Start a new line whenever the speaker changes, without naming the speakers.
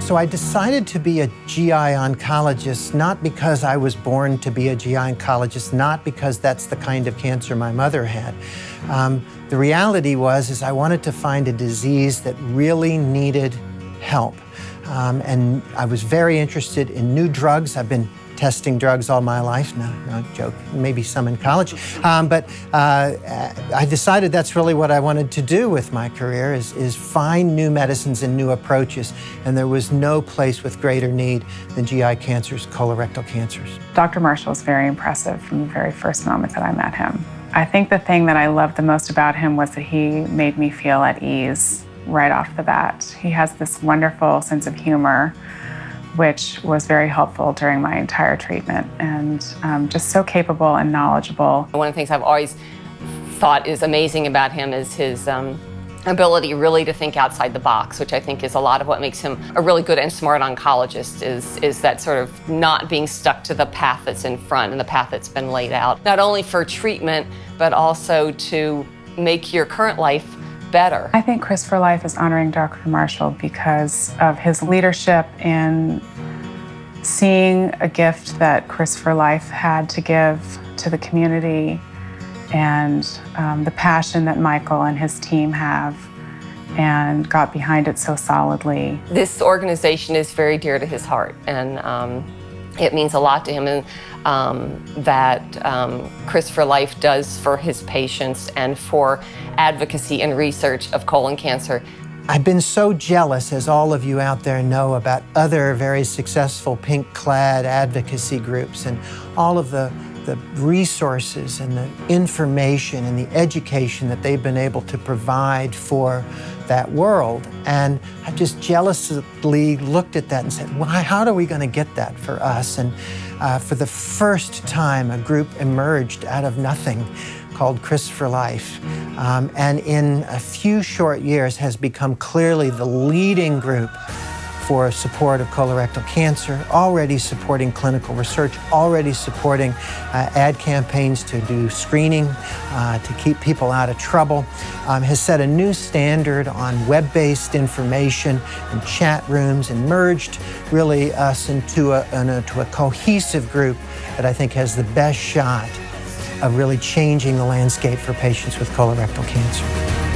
So I decided to be a GI oncologist, not because I was born to be a GI oncologist, not because that's the kind of cancer my mother had. The reality was I wanted to find a disease that really needed help. And I was very interested in new drugs. I've been testing drugs all my life. No joke, maybe some in college. But I decided that's really what I wanted to do with my career, is find new medicines and new approaches. And there was no place with greater need than GI cancers, colorectal cancers.
Dr. Marshall is very impressive from the very first moment that I met him. I think the thing that I loved the most about him was that he made me feel at ease right off the bat. He has this wonderful sense of humor, which was very helpful during my entire treatment, and just so capable and knowledgeable.
One of the things I've always thought is amazing about him is his ability really to think outside the box, which I think is a lot of what makes him a really good and smart oncologist, is that sort of not being stuck to the path that's in front and the path that's been laid out, not only for treatment, but also to make your current life better.
I think Chris for Life is honoring Dr. Marshall because of his leadership in seeing a gift that Chris for Life had to give to the community, and the passion that Michael and his team have, and got behind it so solidly.
This organization is very dear to his heart, and it means a lot to him, and that Chris for Life does for his patients and for advocacy and research of colon cancer.
I've been so jealous, as all of you out there know, about other very successful pink-clad advocacy groups and all of the resources and the information and the education that they've been able to provide for that world. And I just jealously looked at that and said, well, how are we going to get that for us? And for the first time, a group emerged out of nothing called Chris for Life. And in a few short years has become clearly the leading group for support of colorectal cancer, already supporting clinical research, already supporting ad campaigns to do screening, to keep people out of trouble, has set a new standard on web-based information and chat rooms, and merged really us into a cohesive group that I think has the best shot of really changing the landscape for patients with colorectal cancer.